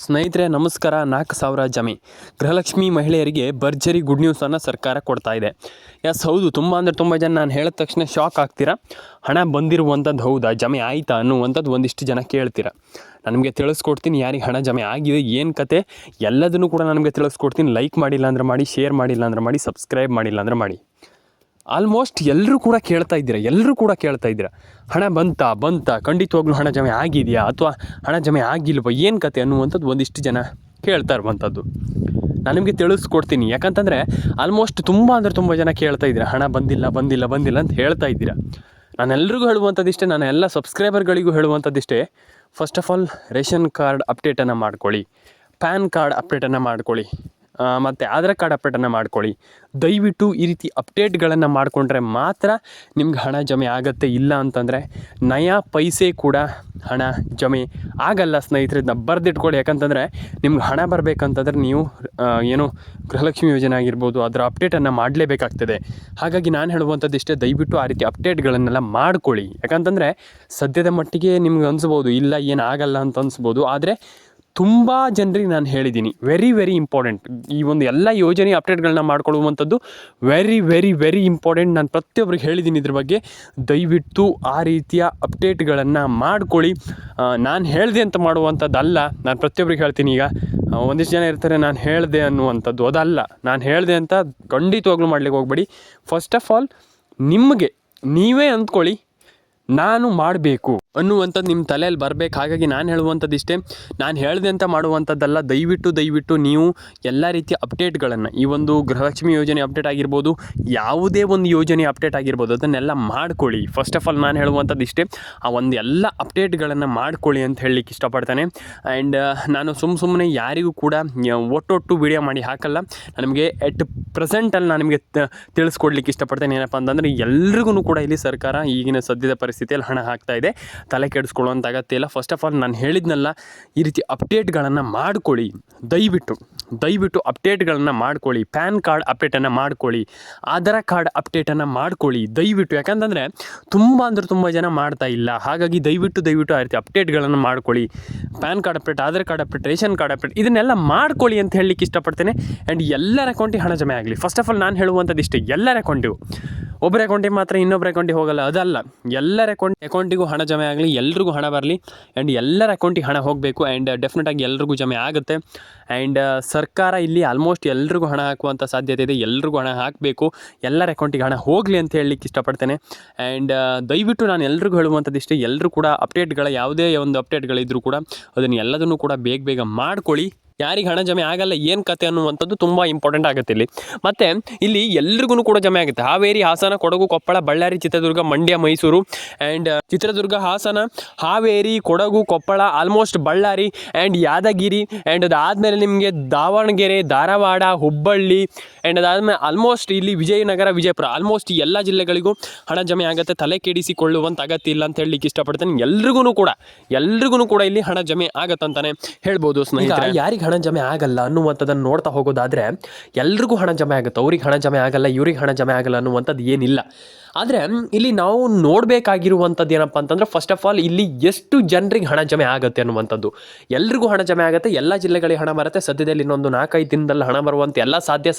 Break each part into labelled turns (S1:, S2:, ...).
S1: ಸ್ನೇಹಿತರೆ ನಮಸ್ಕಾರ. 4,000 ಜಮಿ ಗೃಹಲಕ್ಷ್ಮಿ ಮಹಿಳೆಯರಿಗೆ ಭರ್ಜರಿ ಗುಡ್ ನ್ಯೂಸನ್ನು ಸರ್ಕಾರ ಕೊಡ್ತಾ ಇದೆ. ಹೌದು, ತುಂಬ ಜನ ನಾನು ಹೇಳಿದ ತಕ್ಷಣ ಶಾಕ್ ಆಗ್ತೀರಾ. ಹಣ ಬಂದಿರುವಂಥದ್ದು ಹೌದಾ, ಜಮೆ ಆಯಿತಾ ಅನ್ನುವಂಥದ್ದು ಒಂದಿಷ್ಟು ಜನ ಕೇಳ್ತೀರಾ. ನಾನು ನಿಮಗೆ ತಿಳಿಸ್ಕೊಡ್ತೀನಿ ಯಾರಿಗೆ ಹಣ ಜಮೆ ಆಗಿದೆ, ಏನು ಕತೆ ಎಲ್ಲದನ್ನು ಕೂಡ ನಾನು ನಿಮಗೆ ತಿಳಿಸ್ಕೊಡ್ತೀನಿ. ಲೈಕ್ ಮಾಡಿಲ್ಲ ಅಂದರೆ ಮಾಡಿ, ಶೇರ್ ಮಾಡಿಲ್ಲ ಅಂದರೆ ಮಾಡಿ, ಸಬ್ಸ್ಕ್ರೈಬ್ ಮಾಡಿಲ್ಲ ಅಂದರೆ ಮಾಡಿ. ಆಲ್ಮೋಸ್ಟ್ ಎಲ್ಲರೂ ಕೂಡ ಕೇಳ್ತಾ ಇದ್ದೀರಾ ಹಣ ಬಂತ ಖಂಡಿತವಾಗ್ಲೂ ಹಣ ಜಮೆ ಆಗಿದೆಯಾ ಅಥವಾ ಹಣ ಜಮೆ ಆಗಿಲ್ವ, ಏನು ಕತೆ ಅನ್ನುವಂಥದ್ದು ಒಂದಿಷ್ಟು ಜನ ಕೇಳ್ತಾ ಇರುವಂಥದ್ದು. ನಾನು ನಿಮಗೆ ತಿಳಿಸ್ಕೊಡ್ತೀನಿ. ಯಾಕಂತಂದರೆ ಆಲ್ಮೋಸ್ಟ್ ತುಂಬ ಜನ ಕೇಳ್ತಾ ಇದ್ದೀರಾ, ಹಣ ಬಂದಿಲ್ಲ ಅಂತ ಹೇಳ್ತಾ ಇದ್ದೀರಾ. ನಾನು ಎಲ್ರಿಗೂ ಹೇಳುವಂಥದ್ದಿಷ್ಟೇ, ನಾನು ಎಲ್ಲ ಸಬ್ಸ್ಕ್ರೈಬರ್ಗಳಿಗೂ ಹೇಳುವಂಥದ್ದಿಷ್ಟೇ. First of all ration card ಅಪ್ಡೇಟನ್ನು ಮಾಡ್ಕೊಳ್ಳಿ, ಪ್ಯಾನ್ ಕಾರ್ಡ್ ಅಪ್ಡೇಟನ್ನು ಮಾಡ್ಕೊಳ್ಳಿ, ಮತ್ತು ಆಧಾರ್ ಕಾರ್ಡ್ ಅಪ್ಡೇಟನ್ನು ಮಾಡ್ಕೊಳ್ಳಿ. ದಯವಿಟ್ಟು ಈ ರೀತಿ ಅಪ್ಡೇಟ್ಗಳನ್ನು ಮಾಡಿಕೊಂಡ್ರೆ ಮಾತ್ರ ನಿಮ್ಗೆ ಹಣ ಜಮೆ ಆಗುತ್ತೆ. ಇಲ್ಲ ಅಂತಂದರೆ ನಯಾ ಪೈಸೆ ಕೂಡ ಹಣ ಜಮೆ ಆಗಲ್ಲ ಸ್ನೇಹಿತರೆ. ಇದನ್ನ ಬರೆದಿಟ್ಕೊಳ್ಳಿ. ಯಾಕಂತಂದರೆ ನಿಮ್ಗೆ ಹಣ ಬರಬೇಕಂತಂದ್ರೆ ನೀವು ಗೃಹಲಕ್ಷ್ಮಿ ಯೋಜನೆ ಆಗಿರ್ಬೋದು ಅದರ ಅಪ್ಡೇಟನ್ನು ಮಾಡಲೇಬೇಕಾಗ್ತದೆ. ಹಾಗಾಗಿ ನಾನು ಹೇಳುವಂಥದ್ದು ಇಷ್ಟೇ, ದಯವಿಟ್ಟು ಆ ರೀತಿ ಅಪ್ಡೇಟ್ಗಳನ್ನೆಲ್ಲ ಮಾಡ್ಕೊಳ್ಳಿ. ಯಾಕಂತಂದರೆ ಸದ್ಯದ ಮಟ್ಟಿಗೆ ನಿಮ್ಗೆ ಅನಿಸ್ಬೋದು ಇಲ್ಲ ಏನಾಗಲ್ಲ ಅಂತ ಅನಿಸ್ಬೋದು, ಆದರೆ ತುಂಬ ಜನರಿಗೆ ನಾನು ಹೇಳಿದ್ದೀನಿ, ವೆರಿ ಇಂಪಾರ್ಟೆಂಟ್. ಈ ಒಂದು ಎಲ್ಲ ಯೋಜನೆ ಅಪ್ಡೇಟ್ಗಳನ್ನ ಮಾಡ್ಕೊಳ್ಳುವಂಥದ್ದು ವೆರಿ ಇಂಪಾರ್ಟೆಂಟ್. ನಾನು ಪ್ರತಿಯೊಬ್ಬರಿಗೆ ಹೇಳಿದ್ದೀನಿ ಇದ್ರ ಬಗ್ಗೆ. ದಯವಿಟ್ಟು ಆ ರೀತಿಯ ಅಪ್ಡೇಟ್ಗಳನ್ನು ಮಾಡ್ಕೊಳ್ಳಿ. ನಾನು ಹೇಳಿದೆ ಅಂತ ಮಾಡುವಂಥದ್ದಲ್ಲ, ನಾನು ಪ್ರತಿಯೊಬ್ಬರಿಗೆ ಹೇಳ್ತೀನಿ. ಈಗ ಒಂದಿಷ್ಟು ಜನ ಇರ್ತಾರೆ ನಾನು ಹೇಳಿದೆ ಅನ್ನುವಂಥದ್ದು, ಅದಲ್ಲ. ನಾನು ಹೇಳಿದೆ ಅಂತ ಖಂಡಿತವಾಗ್ಲೂ ಮಾಡ್ಲಿಕ್ಕೆ ಹೋಗಬೇಡಿ. ಫಸ್ಟ್ ಆಫ್ ಆಲ್ ನಿಮಗೆ ನೀವೇ ಅಂದ್ಕೊಳ್ಳಿ, ನಾನು ಮಾಡಬೇಕು ಅನ್ನುವಂಥದ್ದು ನಿಮ್ಮ ತಲೆಯಲ್ಲಿ ಬರಬೇಕು. ಹಾಗಾಗಿ ನಾನು ಹೇಳುವಂಥದ್ದು ಇಷ್ಟೇ, ನಾನು ಹೇಳಿದೆ ಅಂತ ಮಾಡುವಂಥದ್ದಲ್ಲ. ದಯವಿಟ್ಟು ನೀವು ಎಲ್ಲ ರೀತಿಯ ಅಪ್ಡೇಟ್ಗಳನ್ನು, ಈ ಒಂದು ಗೃಹಲಕ್ಷ್ಮಿ ಯೋಜನೆ ಅಪ್ಡೇಟ್ ಆಗಿರ್ಬೋದು, ಯಾವುದೇ ಒಂದು ಯೋಜನೆ ಅಪ್ಡೇಟ್ ಆಗಿರ್ಬೋದು, ಅದನ್ನೆಲ್ಲ ಮಾಡ್ಕೊಳ್ಳಿ. ಫಸ್ಟ್ ಆಫ್ ಆಲ್ ನಾನು ಹೇಳುವಂಥದ್ದು ಇಷ್ಟೇ, ಆ ಒಂದು ಎಲ್ಲ ಅಪ್ಡೇಟ್ಗಳನ್ನು ಮಾಡ್ಕೊಳ್ಳಿ ಅಂತ ಹೇಳಲಿಕ್ಕೆ ಇಷ್ಟಪಡ್ತೇನೆ. ಆ್ಯಂಡ್ ನಾನು ಸುಮ್ಮನೆ ಯಾರಿಗೂ ಕೂಡ ಒಟ್ಟೊಟ್ಟು ವಿಡಿಯೋ ಮಾಡಿ ಹಾಕಲ್ಲ. ನಿಮಗೆ ಎಟ್ ಪ್ರೆಸೆಂಟಲ್ಲಿ ನಾನು ನಿಮಗೆ ತಿಳಿಸ್ಕೊಡ್ಲಿಕ್ಕೆ ಇಷ್ಟಪಡ್ತೇನೆ. ಏನಪ್ಪ ಅಂತಂದರೆ ಎಲ್ರಿಗೂ ಕೂಡ ಇಲ್ಲಿ ಸರ್ಕಾರ ಈಗಿನ ಸದ್ಯದ ಪರಿಸ್ಥಿತಿಯಲ್ಲಿ ಹಣ ಹಾಕ್ತಾ ಇದೆ. ತಲೆ ಕೆಡಿಸ್ಕೊಳ್ಳುವಂಥ ಅಗತ್ಯ ಇಲ್ಲ. ಫಸ್ಟ್ ಆಫ್ ಆಲ್ ನಾನು ಹೇಳಿದ್ನಲ್ಲ, ಈ ರೀತಿ ಅಪ್ಡೇಟ್ಗಳನ್ನು ಮಾಡ್ಕೊಳ್ಳಿ. ದಯವಿಟ್ಟು ಅಪ್ಡೇಟ್ಗಳನ್ನು ಮಾಡ್ಕೊಳ್ಳಿ. ಪ್ಯಾನ್ ಕಾರ್ಡ್ ಅಪ್ಡೇಟನ್ನು ಮಾಡ್ಕೊಳ್ಳಿ, ಆಧಾರ್ ಕಾರ್ಡ್ ಅಪ್ಡೇಟನ್ನು ಮಾಡ್ಕೊಳ್ಳಿ ದಯವಿಟ್ಟು. ಯಾಕಂತಂದರೆ ತುಂಬ ಜನ ಮಾಡ್ತಾ ಇಲ್ಲ. ಹಾಗಾಗಿ ದಯವಿಟ್ಟು ಆ ರೀತಿ ಅಪ್ಡೇಟ್ಗಳನ್ನು ಮಾಡ್ಕೊಳ್ಳಿ. PAN card update, Aadhaar card update, ration card update, ಇದನ್ನೆಲ್ಲ ಮಾಡ್ಕೊಳ್ಳಿ ಅಂತ ಹೇಳಲಿಕ್ಕೆ ಇಷ್ಟಪಡ್ತೇನೆ. ಆ್ಯಂಡ್ ಎಲ್ಲರ ಅಕೌಂಟಿಗೆ ಹಣ ಜಮೆ ಆಗಲಿ. ಫಸ್ಟ್ ಆಫ್ ಆಲ್ ನಾನು ಹೇಳುವಂಥದ್ದು ಇಷ್ಟೇ, ಎಲ್ಲರ ಅಕೌಂಟಿಗೂ, ಒಬ್ಬರ ಅಕೌಂಟಿಗೆ ಮಾತ್ರ ಇನ್ನೊಬ್ಬರ ಅಕೌಂಟಿಗೆ ಹೋಗಲ್ಲ, ಅದಲ್ಲ. ಎಲ್ಲರ ಅಕೌಂಟಿಗೂ ಹಣ ಜಮೆ ಆಗಲಿ, ಎಲ್ರಿಗೂ ಹಣ ಬರಲಿ. ಆ್ಯಂಡ್ ಎಲ್ಲರ ಅಕೌಂಟಿಗೆ ಹಣ ಹೋಗಬೇಕು. ಆ್ಯಂಡ್ ಡೆಫಿನೆಟಾಗಿ ಎಲ್ರಿಗೂ ಜಮೆ ಆಗುತ್ತೆ. ಆ್ಯಂಡ್ ಸರ್ಕಾರ ಇಲ್ಲಿ ಆಲ್ಮೋಸ್ಟ್ ಎಲ್ರಿಗೂ ಹಣ ಹಾಕುವಂಥ ಸಾಧ್ಯತೆ ಇದೆ. ಎಲ್ರಿಗೂ ಹಣ ಹಾಕಬೇಕು, ಎಲ್ಲರ ಅಕೌಂಟಿಗೆ ಹಣ ಹೋಗಲಿ ಅಂತ ಹೇಳಲಿಕ್ಕೆ ಇಷ್ಟಪಡ್ತೇನೆ. ಆ್ಯಂಡ್ ದಯವಿಟ್ಟು ನಾನು ಎಲ್ರಿಗೂ ಹೇಳುವಂಥದ್ದು ಇಷ್ಟೇ, ಎಲ್ಲರೂ ಕೂಡ ಯಾವುದೇ ಒಂದು ಅಪ್ಡೇಟ್ಗಳಿದ್ರೂ ಕೂಡ ಅದನ್ನು ಎಲ್ಲದನ್ನು ಕೂಡ ಬೇಗ ಮಾಡ್ಕೊಳ್ಳಿ. ಯಾರಿಗೆ ಹಣ ಜಮೆ ಆಗಲ್ಲ ಏನು ಕತೆ ಅನ್ನುವಂಥದ್ದು ತುಂಬ ಇಂಪಾರ್ಟೆಂಟ್ ಆಗುತ್ತೆ ಇಲ್ಲಿ. ಮತ್ತು ಇಲ್ಲಿ ಎಲ್ರಿಗೂ ಕೂಡ ಜಮೆ ಆಗುತ್ತೆ. Haveri, Hassan, Kodagu, Koppal, Ballari, Chitradurga, Mandya, Mysuru, and Chitradurga, Hassan, Haveri, Kodagu, Koppal, almost Ballari and Yadgir, and ಅದಾದಮೇಲೆ ನಿಮಗೆ ದಾವಣಗೆರೆ, ಧಾರವಾಡ, ಹುಬ್ಬಳ್ಳಿ, ಆ್ಯಂಡ್ ಅದಾದಮೇಲೆ ಆಲ್ಮೋಸ್ಟ್ ಇಲ್ಲಿ ವಿಜಯನಗರ, ವಿಜಯಪುರ, ಆಲ್ಮೋಸ್ಟ್ ಈ ಎಲ್ಲ ಜಿಲ್ಲೆಗಳಿಗೂ ಹಣ ಜಮೆ ಆಗುತ್ತೆ. ತಲೆ ಕೆಡಿಸಿಕೊಳ್ಳುವಂಥ ಅಗತ್ಯ ಇಲ್ಲ ಅಂತ ಹೇಳಲಿಕ್ಕೆ ಇಷ್ಟಪಡ್ತೇನೆ. ಎಲ್ರಿಗೂ ಕೂಡ ಇಲ್ಲಿ ಹಣ ಜಮೆ ಆಗತ್ತಂತಾನೆ ಹೇಳ್ಬೋದು ಸ್ನೇಹಿತರೆ. ಯಾರಿಗೆ ಹಣ ಜಮೆ ಆಗಲ್ಲ ಅನ್ನುವಂಥದ್ದನ್ನು ನೋಡ್ತಾ ಹೋಗೋದಾದರೆ ಎಲ್ರಿಗೂ ಹಣ ಜಮೆ ಆಗುತ್ತೆ. ಅವ್ರಿಗೆ ಹಣ ಜಮೆ ಆಗಲ್ಲ, ಇವ್ರಿಗೆ ಹಣ ಜಮೆ ಆಗಲ್ಲ ಅನ್ನುವಂಥದ್ದು ಏನಿಲ್ಲ. ಆದರೆ ಇಲ್ಲಿ ನಾವು ನೋಡಬೇಕಾಗಿರುವಂಥದ್ದು ಏನಪ್ಪ ಅಂತಂದರೆ, ಫಸ್ಟ್ ಆಫ್ ಆಲ್ ಇಲ್ಲಿ ಎಷ್ಟು ಜನರಿಗೆ ಹಣ ಜಮೆ ಆಗುತ್ತೆ ಅನ್ನುವಂಥದ್ದು. ಎಲ್ರಿಗೂ ಹಣ ಜಮೆ ಆಗುತ್ತೆ, ಎಲ್ಲ ಜಿಲ್ಲೆಗಳಿಗೆ ಹಣ ಬರುತ್ತೆ. ಸದ್ಯದಲ್ಲಿ ಇನ್ನೊಂದು 4-5 ದಿನದಲ್ಲಿ ಹಣ ಬರುವಂಥ ಎಲ್ಲ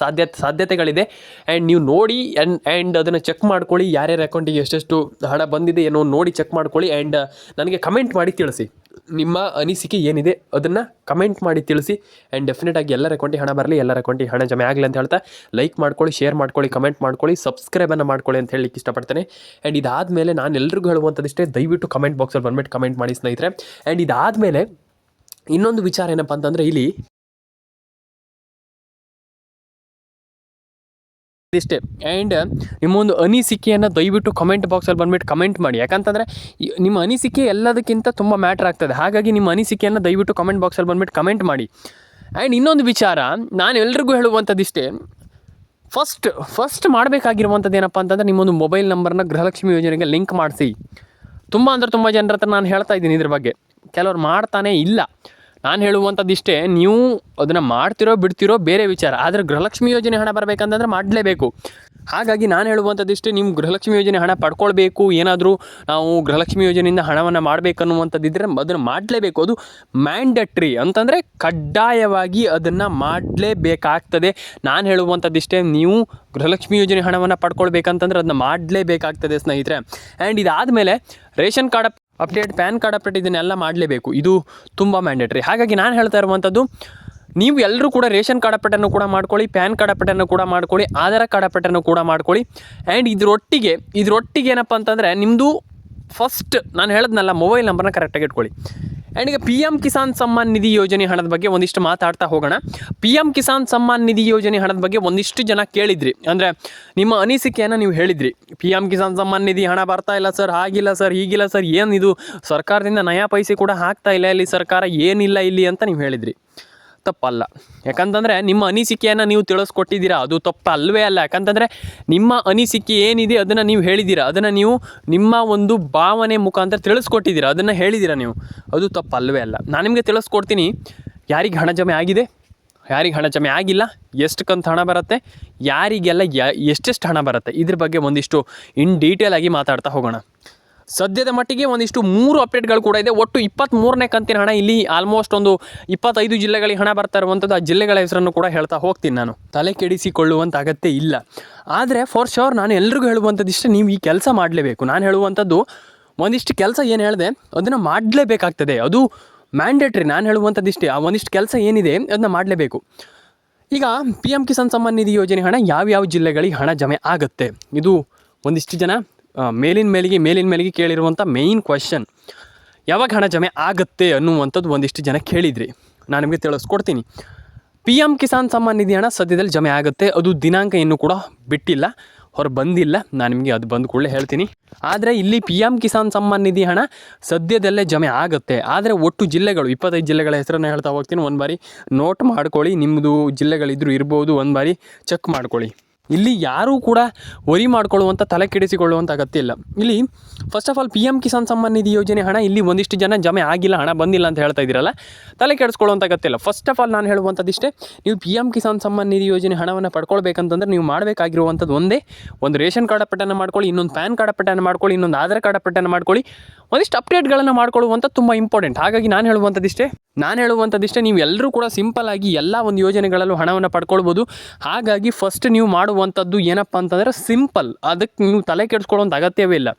S1: ಸಾಧ್ಯತೆಗಳಿದೆ. ಆ್ಯಂಡ್ ನೀವು ನೋಡಿ ಆ್ಯಂಡ್ ಅದನ್ನು ಚೆಕ್ ಮಾಡ್ಕೊಳ್ಳಿ. ಯಾರ್ಯಾರ ಅಕೌಂಟಿಗೆ ಎಷ್ಟೆಷ್ಟು ಹಣ ಬಂದಿದೆ ಏನೋ ನೋಡಿ ಚೆಕ್ ಮಾಡ್ಕೊಳ್ಳಿ. ಆ್ಯಂಡ್ ನನಗೆ ಕಮೆಂಟ್ ಮಾಡಿ ತಿಳಿಸಿ, ನಿಮ್ಮ ಅನಿಸಿಕೆ ಏನಿದೆ ಅದನ್ನು ಕಮೆಂಟ್ ಮಾಡಿ ತಿಳಿಸಿ. ಆ್ಯಂಡ್ ಡೆಫಿನೆಟಾಗಿ ಎಲ್ಲರ ಅಕೌಂಟಿಗೆ ಹಣ ಬರಲಿ, ಎಲ್ಲರ ಅಕೌಂಟಿಗೆ ಹಣ ಜಮೆ ಆಗಲಿ ಅಂತ ಹೇಳ್ತಾ ಲೈಕ್ ಮಾಡ್ಕೊಳ್ಳಿ, ಶೇರ್ ಮಾಡ್ಕೊಳ್ಳಿ, ಕಮೆಂಟ್ ಮಾಡ್ಕೊಳ್ಳಿ, ಸಬ್ಸ್ಕ್ರೈಬನ್ನು ಮಾಡ್ಕೊಳ್ಳಿ ಅಂತ ಹೇಳಲಿಕ್ಕೆ ಇಷ್ಟಪಡ್ತೇನೆ. ಆ್ಯಂಡ್ ಇದಾದಮೇಲೆ ನಾನು ಎಲ್ರಿಗೂ ಹೇಳುವಂಥದ್ದಿಷ್ಟೇ, ದಯವಿಟ್ಟು ಕಮೆಂಟ್ ಬಾಕ್ಸಲ್ಲಿ ಬಂದ್ಬಿಟ್ಟು ಕಮೆಂಟ್ ಮಾಡಿ ಸ್ನೇಹಿತರೆ. ಆ್ಯಂಡ್ ಇದಾದಮೇಲೆ ಇನ್ನೊಂದು ವಿಚಾರ ಏನಪ್ಪ ಅಂತಂದರೆ, ಇಲ್ಲಿ ಇಷ್ಟೇ. ಆ್ಯಂಡ್ ನಿಮ್ಮೊಂದು ಅನಿಸಿಕೆಯನ್ನು ದಯವಿಟ್ಟು ಕಮೆಂಟ್ ಬಾಕ್ಸಲ್ಲಿ ಬಂದುಬಿಟ್ಟು ಕಮೆಂಟ್ ಮಾಡಿ. ಯಾಕಂತಂದರೆ ನಿಮ್ಮ ಅನಿಸಿಕೆ ಎಲ್ಲದಕ್ಕಿಂತ ತುಂಬ ಮ್ಯಾಟ್ರ್ ಆಗ್ತದೆ. ಹಾಗಾಗಿ ನಿಮ್ಮ ಅನಿಸಿಕೆಯನ್ನು ದಯವಿಟ್ಟು ಕಮೆಂಟ್ ಬಾಕ್ಸಲ್ಲಿ ಬಂದುಬಿಟ್ಟು ಕಮೆಂಟ್ ಮಾಡಿ. ಆ್ಯಂಡ್ ಇನ್ನೊಂದು ವಿಚಾರ ನಾನು ಎಲ್ರಿಗೂ ಹೇಳುವಂಥದ್ದಿಷ್ಟೇ, ಫಸ್ಟ್ ಮಾಡಬೇಕಾಗಿರುವಂಥದ್ದು ಏನಪ್ಪ ಅಂತಂದರೆ, ನಿಮ್ಮೊಂದು ಮೊಬೈಲ್ ನಂಬರ್ನ ಗೃಹಲಕ್ಷ್ಮಿ ಯೋಜನೆಗೆ ಲಿಂಕ್ ಮಾಡಿಸಿ. ತುಂಬ ಜನರ ಹತ್ರ ನಾನು ಹೇಳ್ತಾ ಇದ್ದೀನಿ ಇದ್ರ ಬಗ್ಗೆ. ಕೆಲವ್ರು ಮಾಡ್ತಾನೇ ಇಲ್ಲ. ನಾನು ಹೇಳುವಂಥದ್ದಿಷ್ಟೇ, ನೀವು ಅದನ್ನು ಮಾಡ್ತಿರೋ ಬಿಡ್ತಿರೋ ಬೇರೆ ವಿಚಾರ, ಆದರೆ ಗೃಹಲಕ್ಷ್ಮಿ ಯೋಜನೆ ಹಣ ಬರಬೇಕಂತಂದ್ರೆ ಮಾಡಲೇಬೇಕು. ಹಾಗಾಗಿ ನಾನು ಹೇಳುವಂಥದ್ದಿಷ್ಟೇ, ನೀವು ಗೃಹಲಕ್ಷ್ಮಿ ಯೋಜನೆ ಹಣ ಪಡ್ಕೊಳ್ಬೇಕು, ಏನಾದರೂ ನಾವು ಗೃಹಲಕ್ಷ್ಮಿ ಯೋಜನೆಯಿಂದ ಹಣವನ್ನು ಮಾಡಬೇಕನ್ನುವಂಥದ್ದಿದ್ದರೆ ಅದನ್ನು ಮಾಡಲೇಬೇಕು. ಅದು ಮ್ಯಾಂಡಟ್ರಿ ಅಂತಂದರೆ ಕಡ್ಡಾಯವಾಗಿ ಅದನ್ನು ಮಾಡಲೇಬೇಕಾಗ್ತದೆ. ನಾನು ಹೇಳುವಂಥದ್ದಿಷ್ಟೇ, ನೀವು ಗೃಹಲಕ್ಷ್ಮಿ ಯೋಜನೆ ಹಣವನ್ನು ಪಡ್ಕೊಳ್ಬೇಕಂತಂದ್ರೆ ಅದನ್ನ ಮಾಡಲೇಬೇಕಾಗ್ತದೆ ಸ್ನೇಹಿತರೆ. ಆ್ಯಂಡ್ ಇದಾದಮೇಲೆ ration card update, PAN card update ಇದನ್ನೆಲ್ಲ ಮಾಡಲೇಬೇಕು. ಇದು ತುಂಬ ಮ್ಯಾಂಡೇಟ್ರಿ. ಹಾಗಾಗಿ ನಾನು ಹೇಳ್ತಾ ಇರುವಂಥದ್ದು, ನೀವು ಎಲ್ಲರೂ ಕೂಡ ರೇಷನ್ ಕಾರ್ಡ್ ಅಪ್ಡೇಟನ್ನು ಕೂಡ ಮಾಡ್ಕೊಳ್ಳಿ, ಪ್ಯಾನ್ ಕಾರ್ಡ್ ಅಪ್ಡೇಟನ್ನು ಕೂಡ ಮಾಡ್ಕೊಳ್ಳಿ, ಆಧಾರ್ ಕಾರ್ಡ್ ಅಪ್ಡೇಟನ್ನು ಕೂಡ ಮಾಡ್ಕೊಳ್ಳಿ. ಆ್ಯಂಡ್ ಇದರೊಟ್ಟಿಗೆ ಏನಪ್ಪ ಅಂತಂದರೆ ನಿಮ್ಮದು ಫಸ್ಟ್ ನಾನು ಹೇಳಿದ್ನಲ್ಲ, ಮೊಬೈಲ್ ನಂಬರ್ನ ಕರೆಕ್ಟಾಗಿ ಇಟ್ಕೊಳ್ಳಿ. ಆ್ಯಂಡ್ ಈಗ PM ಕಿಸಾನ್ ಸಮ್ಮಾನ್ ನಿಧಿ ಯೋಜನೆ ಹಣದ ಬಗ್ಗೆ ಒಂದಿಷ್ಟು ಮಾತಾಡ್ತಾ ಹೋಗೋಣ. PM ಕಿಸಾನ್ ಸಮ್ಮಾನ್ ನಿಧಿ ಯೋಜನೆ ಹಣದ ಬಗ್ಗೆ ಒಂದಿಷ್ಟು ಜನ ಕೇಳಿದ್ರಿ, ಅಂದರೆ ನಿಮ್ಮ ಅನಿಸಿಕೆಯನ್ನು ನೀವು ಹೇಳಿದ್ರಿ. PM ಕಿಸಾನ್ ಸಮ್ಮಾನ್ ನಿಧಿ ಹಣ ಬರ್ತಾ ಇಲ್ಲ ಸರ್, ಹಾಗಿಲ್ಲ ಸರ್, ಹೀಗಿಲ್ಲ ಸರ್, ಏನಿದು ಸರ್ಕಾರದಿಂದ ನಯಾ ಪೈಸೆ ಕೂಡ ಹಾಕ್ತಾ ಇಲ್ಲ, ಇಲ್ಲಿ ಸರ್ಕಾರ ಏನಿಲ್ಲ ಇಲ್ಲಿ ಅಂತ ನೀವು ಹೇಳಿದ್ರಿ. ತಪ್ಪಲ್ಲ. ಯಾಕಂತಂದರೆ ನಿಮ್ಮ ಅನಿಸಿಕೆಯನ್ನು ನೀವು ತಿಳಿಸ್ಕೊಟ್ಟಿದ್ದೀರಾ, ಅದು ತಪ್ಪಲ್ವೇ ಅಲ್ಲ. ಯಾಕಂತಂದರೆ ನಿಮ್ಮ ಅನಿಸಿಕೆ ಏನಿದೆ ಅದನ್ನು ನೀವು ಹೇಳಿದ್ದೀರಾ, ಅದನ್ನು ನೀವು ನಿಮ್ಮ ಒಂದು ಭಾವನೆ ಮುಖಾಂತರ ತಿಳಿಸ್ಕೊಟ್ಟಿದ್ದೀರಾ, ಅದನ್ನು ಹೇಳಿದ್ದೀರಾ ನೀವು, ಅದು ತಪ್ಪಲ್ವೇ ಅಲ್ಲ. ನಾನು ನಿಮಗೆ ತಿಳಿಸ್ಕೊಡ್ತೀನಿ, ಯಾರಿಗೆ ಹಣ ಜಮೆ ಆಗಿದೆ, ಯಾರಿಗೆ ಹಣ ಜಮೆ ಆಗಿಲ್ಲ, ಎಷ್ಟು ಕಂತು ಹಣ ಬರುತ್ತೆ, ಯಾರಿಗೆಲ್ಲ ಎಷ್ಟೆಷ್ಟು ಹಣ ಬರುತ್ತೆ, ಇದ್ರ ಬಗ್ಗೆ ಒಂದಿಷ್ಟು ಇನ್ ಡೀಟೇಲ್ ಆಗಿ ಮಾತಾಡ್ತಾ ಹೋಗೋಣ. ಸದ್ಯದ ಮಟ್ಟಿಗೆ ಒಂದಿಷ್ಟು 3 ಅಪ್ಡೇಟ್ಗಳು ಕೂಡ ಇದೆ. ಒಟ್ಟು 23ನೇ ಕಂತಿನ ಹಣ ಇಲ್ಲಿ ಆಲ್ಮೋಸ್ಟ್ ಒಂದು 25 ಜಿಲ್ಲೆಗಳಿಗೆ ಹಣ ಬರ್ತಾ ಇರುವಂಥದ್ದು. ಆ ಜಿಲ್ಲೆಗಳ ಹೆಸರನ್ನು ಕೂಡ ಹೇಳ್ತಾ ಹೋಗ್ತೀನಿ. ನಾನು ತಲೆ ಕೆಡಿಸಿಕೊಳ್ಳುವಂಥ ಅಗತ್ಯ ಇಲ್ಲ. ಆದರೆ ಫಾರ್ ಶೋರ್ ನಾನು ಎಲ್ರಿಗೂ ಹೇಳುವಂಥದ್ದು ಇಷ್ಟೇ, ನೀವು ಈ ಕೆಲಸ ಮಾಡಲೇಬೇಕು. ನಾನು ಹೇಳುವಂಥದ್ದು ಒಂದಿಷ್ಟು ಕೆಲಸ ಏನು ಹೇಳಿದೆ ಅದನ್ನು ಮಾಡಲೇಬೇಕಾಗ್ತದೆ, ಅದು ಮ್ಯಾಂಡೇಟ್ರಿ. ನಾನು ಹೇಳುವಂಥದ್ದು ಇಷ್ಟೇ, ಆ ಒಂದಿಷ್ಟು ಕೆಲಸ ಏನಿದೆ ಅದನ್ನ ಮಾಡಲೇಬೇಕು. ಈಗ PM ಕಿಸಾನ್ ಸಮ್ಮಾನ್ ನಿಧಿ ಯೋಜನೆ ಹಣ ಯಾವ್ಯಾವ ಜಿಲ್ಲೆಗಳಿಗೆ ಹಣ ಜಮೆ ಆಗುತ್ತೆ, ಇದು ಒಂದಿಷ್ಟು ಜನ ಮೇಲಿನ ಮೇಲಿಗೆ ಕೇಳಿರುವಂಥ ಮೇಯ್ನ್ ಕ್ವಶನ್. ಯಾವಾಗ ಹಣ ಜಮೆ ಆಗುತ್ತೆ ಅನ್ನುವಂಥದ್ದು ಒಂದಿಷ್ಟು ಜನ ಕೇಳಿದ್ರಿ, ನಾನು ನಿಮಗೆ ತಿಳಿಸ್ಕೊಡ್ತೀನಿ. PM ಕಿಸಾನ್ ಸಮ್ಮಾನ್ ನಿಧಿ ಹಣ ಸದ್ಯದಲ್ಲಿ ಜಮೆ ಆಗುತ್ತೆ. ಅದು ದಿನಾಂಕ ಇನ್ನೂ ಕೂಡ ಬಿಟ್ಟಿಲ್ಲ, ಬಂದಿಲ್ಲ. ನಾನು ನಿಮಗೆ ಅದು ಬಂದ ಕೂಡಲೇ ಹೇಳ್ತೀನಿ. ಆದರೆ ಇಲ್ಲಿ PM ಕಿಸಾನ್ ಸಮ್ಮಾನ್ ನಿಧಿ ಹಣ ಸದ್ಯದಲ್ಲೇ ಜಮೆ ಆಗುತ್ತೆ. ಆದರೆ ಒಟ್ಟು ಜಿಲ್ಲೆಗಳು 25 ಜಿಲ್ಲೆಗಳ ಹೆಸರನ್ನು ಹೇಳ್ತಾ ಹೋಗ್ತೀನಿ. ಒಂದು ಬಾರಿ ನೋಟ್ ಮಾಡ್ಕೊಳ್ಳಿ, ನಿಮ್ಮದು ಜಿಲ್ಲೆಗಳಿದ್ರೂ ಇರ್ಬೋದು, ಒಂದು ಬಾರಿ ಚೆಕ್ ಮಾಡ್ಕೊಳ್ಳಿ. ಇಲ್ಲಿ ಯಾರೂ ಕೂಡ ವರಿ ಮಾಡ್ಕೊಳ್ಳುವಂಥ, ತಲೆ ಕೆಡಿಸಿಕೊಳ್ಳುವಂಥ ಅಗತ್ಯ ಇಲ್ಲ. ಇಲ್ಲಿ first of all PM Kisan Samman Nidhi Yojana ಹಣ ಇಲ್ಲಿ ಒಂದಿಷ್ಟು ಜನ ಜಮೆ ಆಗಿಲ್ಲ, ಹಣ ಬಂದಿಲ್ಲ ಅಂತ ಹೇಳ್ತಾ ಇದ್ದೀರಲ್ಲ, ತಲೆ ಕೆಡಿಸ್ಕೊಳ್ಳುವಂಥ ಅಗತ್ಯ ಇಲ್ಲ. ಫಸ್ಟ್ ಆಫ್ ಆಲ್ ನಾನು ಹೇಳುವಂಥದ್ದಿಷ್ಟೇ, ನೀವು PM ಕಿಸಾನ್ ಸಮ್ಮಾನ್ ನಿಧಿ ಯೋಜನೆ ಹಣವನ್ನು ಪಡ್ಕೊಳ್ಬೇಕಂತಂದ್ರೆ ನೀವು ಮಾಡಬೇಕಾಗಿರುವಂಥದ್ದು ಒಂದು ರೇಷನ್ ಕಾರ್ಡ್ ಅಪ್ಡೇಟನ್ನು ಮಾಡ್ಕೊಳ್ಳಿ, ಇನ್ನೊಂದು ಪ್ಯಾನ್ ಕಾರ್ಡ್ ಅಪ್ಡೇಟನ್ನು ಮಾಡ್ಕೊಳ್ಳಿ, ಇನ್ನೊಂದು ಆಧಾರ್ ಕಾರ್ಡ್ ಅಪ್ಡೇಟನ್ನು ಮಾಡ್ಕೊಳ್ಳಿ. ಒಂದಿಷ್ಟು ಅಪ್ಡೇಟ್ಗಳನ್ನು ಮಾಡ್ಕೊಳ್ಳುವಂಥ ತುಂಬ ಇಂಪಾರ್ಟೆಂಟ್. ಹಾಗಾಗಿ ನಾನು ಹೇಳುವಂಥದ್ದಿಷ್ಟೇ, ನೀವು ಎಲ್ಲರೂ ಕೂಡ ಸಿಂಪಲ್ ಆಗಿ ಎಲ್ಲ ಒಂದು ಯೋಜನೆಗಳಲ್ಲೂ ಹಣವನ್ನು ಪಡ್ಕೊಳ್ಬೋದು. ಹಾಗಾಗಿ ಫಸ್ಟ್ ನೀವು ಮಾಡುವಂಥದ್ದು ಏನಪ್ಪ ಅಂತಂದರೆ ಸಿಂಪಲ್, ಅದಕ್ಕೆ ನೀವು ತಲೆ ಕೆಡಿಸ್ಕೊಳ್ಳುವಂಥ ಅಗತ್ಯವೇ ಇಲ್ಲ.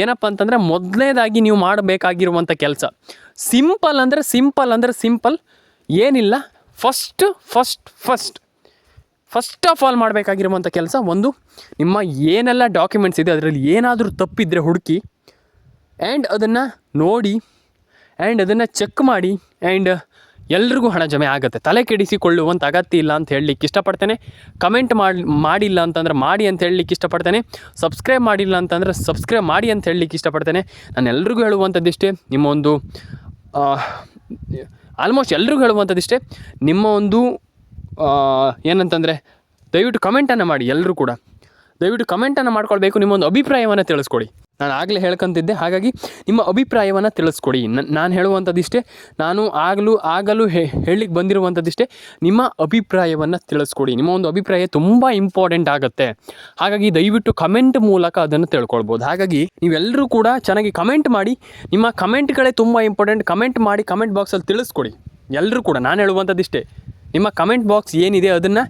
S1: ಏನಪ್ಪ ಅಂತಂದರೆ ಮೊದಲನೇದಾಗಿ ನೀವು ಮಾಡಬೇಕಾಗಿರುವಂಥ ಕೆಲಸ ಸಿಂಪಲ್ ಏನಿಲ್ಲ. ಫಸ್ಟ್ ಆಫ್ ಆಲ್ ಮಾಡಬೇಕಾಗಿರುವಂಥ ಕೆಲಸ, ಒಂದು ನಿಮ್ಮ ಏನೆಲ್ಲ ಡಾಕ್ಯುಮೆಂಟ್ಸ್ ಇದೆ ಅದರಲ್ಲಿ ಏನಾದರೂ ತಪ್ಪಿದ್ರೆ ಹುಡುಕಿ, ಆ್ಯಂಡ್ ಅದನ್ನು ನೋಡಿ, ಆ್ಯಂಡ್ ಅದನ್ನು ಚೆಕ್ ಮಾಡಿ, ಆ್ಯಂಡ್ ಎಲ್ರಿಗೂ ಹಣ ಜಮೆ ಆಗುತ್ತೆ. ತಲೆ ಕೆಡಿಸಿಕೊಳ್ಳುವಂಥ ಅಗತ್ಯ ಇಲ್ಲ ಅಂತ ಹೇಳಲಿಕ್ಕೆ ಇಷ್ಟಪಡ್ತೇನೆ. ಕಮೆಂಟ್ ಮಾಡಿಲ್ಲ ಅಂತಂದ್ರೆ ಮಾಡಿ ಅಂತ ಹೇಳಲಿಕ್ಕೆ ಇಷ್ಟಪಡ್ತೇನೆ. ಸಬ್ಸ್ಕ್ರೈಬ್ ಮಾಡಿಲ್ಲ ಅಂತಂದರೆ ಸಬ್ಸ್ಕ್ರೈಬ್ ಮಾಡಿ ಅಂತ ಹೇಳಲಿಕ್ಕೆ ಇಷ್ಟಪಡ್ತೇನೆ. ನಾನು ಎಲ್ರಿಗೂ ಹೇಳುವಂಥದ್ದಿಷ್ಟೇ, ನಿಮ್ಮ ಒಂದು ಆಲ್ಮೋಸ್ಟ್ ಎಲ್ರಿಗೂ ಹೇಳುವಂಥದ್ದಿಷ್ಟೇ, ನಿಮ್ಮ ಒಂದು ಏನಂತಂದರೆ ದಯವಿಟ್ಟು ಕಮೆಂಟನ್ನು ಮಾಡಿ. ಎಲ್ಲರೂ ಕೂಡ ದಯವಿಟ್ಟು ಕಮೆಂಟನ್ನು ಮಾಡ್ಕೊಳ್ಬೇಕು, ನಿಮ್ಮೊಂದು ಅಭಿಪ್ರಾಯವನ್ನು ತಿಳಿಸ್ಕೊಡಿ. ನಾನು ಆಗಲೇ ಹೇಳ್ಕೊಂತಿದ್ದೆ, ಹಾಗಾಗಿ ನಿಮ್ಮ ಅಭಿಪ್ರಾಯವನ್ನು ತಿಳಿಸ್ಕೊಡಿ. ನಾನು ಹೇಳುವಂಥದ್ದಿಷ್ಟೇ, ನಾನು ಆಗಲೂ ಹೇಳಲಿಕ್ಕೆ ಬಂದಿರುವಂಥದ್ದಿಷ್ಟೇ, ನಿಮ್ಮ ಅಭಿಪ್ರಾಯವನ್ನು ತಿಳಿಸ್ಕೊಡಿ. ನಿಮ್ಮ ಒಂದು ಅಭಿಪ್ರಾಯ ತುಂಬ ಇಂಪಾರ್ಟೆಂಟ್ ಆಗುತ್ತೆ. ಹಾಗಾಗಿ ದಯವಿಟ್ಟು ಕಮೆಂಟ್ ಮೂಲಕ ಅದನ್ನು ತಿಳ್ಕೊಳ್ಬೋದು. ಹಾಗಾಗಿ ನೀವೆಲ್ಲರೂ ಕೂಡ ಚೆನ್ನಾಗಿ ಕಮೆಂಟ್ ಮಾಡಿ, ನಿಮ್ಮ ಕಮೆಂಟ್ಗಳೇ ತುಂಬ ಇಂಪಾರ್ಟೆಂಟ್. ಕಮೆಂಟ್ ಮಾಡಿ, ಕಮೆಂಟ್ ಬಾಕ್ಸಲ್ಲಿ ತಿಳಿಸ್ಕೊಡಿ. ಎಲ್ಲರೂ ಕೂಡ ನಾನು ಹೇಳುವಂಥದ್ದಿಷ್ಟೇ, ನಿಮ್ಮ ಕಮೆಂಟ್ ಬಾಕ್ಸ್ ಏನಿದೆ ಅದನ್ನು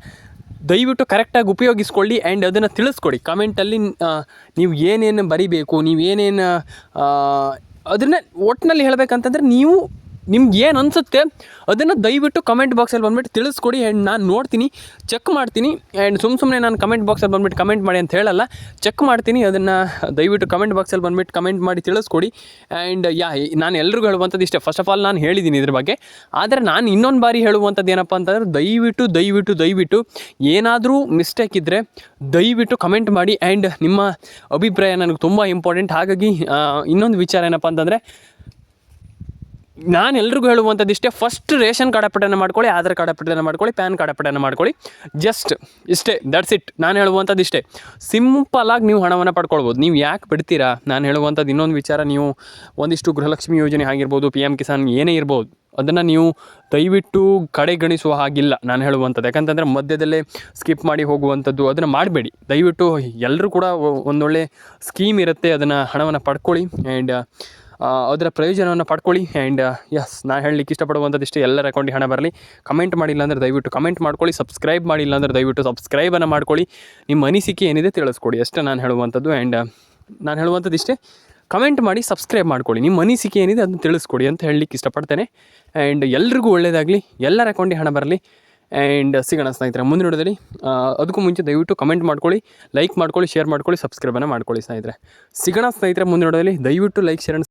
S1: ದಯವಿಟ್ಟು ಕರೆಕ್ಟಾಗಿ ಉಪಯೋಗಿಸ್ಕೊಳ್ಳಿ, ಆ್ಯಂಡ್ ಅದನ್ನು ತಿಳಿಸ್ಕೊಡಿ. ಕಮೆಂಟಲ್ಲಿ ನೀವು ಏನೇನು ಬರಿಬೇಕು, ನೀವೇನೇನು ಅದನ್ನು ಒಟ್ಟಿನಲ್ಲಿ ಹೇಳಬೇಕಂತಂದರೆ ನಿಮ್ಗೆ ಏನು ಅನಿಸುತ್ತೆ ಅದನ್ನು ದಯವಿಟ್ಟು ಕಮೆಂಟ್ ಬಾಕ್ಸಲ್ಲಿ ಬಂದುಬಿಟ್ಟು ತಿಳಿಸ್ಕೊಡಿ. ಆ್ಯಂಡ್ ನಾನು ನೋಡ್ತೀನಿ, ಚೆಕ್ ಮಾಡ್ತೀನಿ. ಆ್ಯಂಡ್ ಸುಮ್ಮನೆ ನಾನು ಕಮೆಂಟ್ ಬಾಕ್ಸಲ್ಲಿ ಬಂದುಬಿಟ್ಟು ಕಮೆಂಟ್ ಮಾಡಿ ಅಂತ ಹೇಳಲ್ಲ, ಚೆಕ್ ಮಾಡ್ತೀನಿ. ಅದನ್ನು ದಯವಿಟ್ಟು ಕಮೆಂಟ್ ಬಾಕ್ಸಲ್ಲಿ ಬಂದುಬಿಟ್ಟು ಕಮೆಂಟ್ ಮಾಡಿ ತಿಳಿಸ್ಕೊಡಿ. ಆ್ಯಂಡ್ ನಾನು ಎಲ್ರಿಗೂ ಹೇಳುವಂಥದ್ದು ಇಷ್ಟೇ. ಫಸ್ಟ್ ಆಫ್ ಆಲ್ ನಾನು ಹೇಳಿದ್ದೀನಿ ಇದ್ರ ಬಗ್ಗೆ, ಆದರೆ ನಾನು ಇನ್ನೊಂದು ಬಾರಿ ಹೇಳುವಂಥದ್ದು ಏನಪ್ಪ ಅಂತಂದರೆ ದಯವಿಟ್ಟು ಏನಾದರೂ ಮಿಸ್ಟೇಕ್ ಇದ್ದರೆ ದಯವಿಟ್ಟು ಕಮೆಂಟ್ ಮಾಡಿ. ಆ್ಯಂಡ್ ನಿಮ್ಮ ಅಭಿಪ್ರಾಯ ನನಗೆ ತುಂಬ ಇಂಪಾರ್ಟೆಂಟ್. ಹಾಗಾಗಿ ಇನ್ನೊಂದು ವಿಚಾರ ಏನಪ್ಪ ಅಂತಂದರೆ, ನಾನು ಎಲ್ರಿಗೂ ಹೇಳುವಂಥದ್ದು ಇಷ್ಟೇ, ಫಸ್ಟ್ ರೇಷನ್ ಕಾರ್ಡ್ ಅಪ್ಡೇಟ್ ಮಾಡ್ಕೊಳ್ಳಿ, ಆಧಾರ್ ಕಾರ್ಡ್ ಅಪ್ಡೇಟ್ ಮಾಡ್ಕೊಳ್ಳಿ, ಪ್ಯಾನ್ ಕಾರ್ಡ್ ಅಪ್ಡೇಟ್ ಮಾಡ್ಕೊಳ್ಳಿ. ಜಸ್ಟ್ ಇಷ್ಟೇ, ದಟ್ಸ್ ಇಟ್. ನಾನು ಹೇಳುವಂಥದ್ದು ಇಷ್ಟೇ. ಸಿಂಪಲಾಗಿ ನೀವು ಹಣವನ್ನು ಪಡ್ಕೊಳ್ಬೋದು. ನೀವು ಯಾಕೆ ಬಿಡ್ತೀರಾ? ನಾನು ಹೇಳುವಂಥದ್ದು ಇನ್ನೊಂದು ವಿಚಾರ, ನೀವು ಒಂದಿಷ್ಟು ಗೃಹಲಕ್ಷ್ಮಿ ಯೋಜನೆ ಆಗಿರ್ಬೋದು, PM ಕಿಸಾನ್ ಏನೇ ಇರ್ಬೋದು, ಅದನ್ನು ನೀವು ದಯವಿಟ್ಟು ಕಡೆಗಣಿಸುವ ಹಾಗಿಲ್ಲ ನಾನು ಹೇಳುವಂಥದ್ದು. ಯಾಕಂತಂದರೆ ಮಧ್ಯದಲ್ಲೇ ಸ್ಕಿಪ್ ಮಾಡಿ ಹೋಗುವಂಥದ್ದು ಅದನ್ನು ಮಾಡಬೇಡಿ ದಯವಿಟ್ಟು. ಎಲ್ಲರೂ ಕೂಡ ಒಂದೊಳ್ಳೆ ಸ್ಕೀಮ್ ಇರುತ್ತೆ, ಅದನ್ನು ಹಣವನ್ನು ಪಡ್ಕೊಳ್ಳಿ ಆ್ಯಂಡ್ ಅದರ ಪ್ರಯೋಜನವನ್ನು ಪಡ್ಕೊಳ್ಳಿ. ಆ್ಯಂಡ್ ಎಸ್, ನಾನು ಹೇಳಲಿಕ್ಕೆ ಇಷ್ಟಪಡುವಂಥದ್ದು ಇಷ್ಟೇ. ಎಲ್ಲರ ಅಕೌಂಟಿಗೆ ಹಣ ಬರಲಿ. ಕಮೆಂಟ್ ಮಾಡಿಲ್ಲ ಅಂದರೆ ದಯವಿಟ್ಟು ಕಮೆಂಟ್ ಮಾಡ್ಕೊಳ್ಳಿ. ಸಬ್ಸ್ಕ್ರೈಬ್ ಮಾಡಿಲ್ಲ ಅಂದರೆ ದಯವಿಟ್ಟು ಸಬ್ಸ್ಕ್ರೈಬನ್ನು ಮಾಡ್ಕೊಳ್ಳಿ. ನಿಮ್ಮ ಅನಿಸಿಕೆ ಏನಿದೆ ತಿಳಿಸ್ಕೊಡಿ ಅಷ್ಟೇ ನಾನು ಹೇಳುವಂಥದ್ದು. ಆ್ಯಂಡ್ ನಾನು ಹೇಳುವಂಥದ್ದು ಇಷ್ಟೇ, ಕಮೆಂಟ್ ಮಾಡಿ, ಸಬ್ಸ್ಕ್ರೈಬ್ ಮಾಡ್ಕೊಳ್ಳಿ. ನಿಮ್ಮ ಅನಿಸಿಕೆ ಏನಿದೆ ಅದನ್ನು ತಿಳಿಸ್ಕೊಡಿ ಅಂತ ಹೇಳಲಿಕ್ಕೆ ಇಷ್ಟಪಡ್ತೇನೆ. ಆ್ಯಂಡ್ ಎಲ್ರಿಗೂ ಒಳ್ಳೆಯದಾಗಲಿ, ಎಲ್ಲರ ಅಕೌಂಟಿಗೆ ಹಣ ಬರಲಿ. ಆ್ಯಂಡ್ ಸಿಗೋಣ ಸ್ನೇಹಿತರೆ ಮುಂದಿನ ವಿಡಿಯೋದಲ್ಲಿ. ಅದಕ್ಕೂ ಮುಂಚೆ ದಯವಿಟ್ಟು ಕಮೆಂಟ್ ಮಾಡ್ಕೊಳ್ಳಿ, ಲೈಕ್ ಮಾಡ್ಕೊಳ್ಳಿ, ಶೇರ್ ಮಾಡ್ಕೊಳ್ಳಿ, ಸಬ್ಸ್ಕ್ರೈಬನ್ನು ಮಾಡ್ಕೊಳ್ಳಿ ಸ್ನೇಹಿತರೆ. ಸಿಗೋಣ ಸ್ನೇಹಿತರೆ ಮುಂದಿನ ವಿಡಿಯೋದಲ್ಲಿ. ದಯವಿಟ್ಟು ಲೈಕ್, ಶೇರ್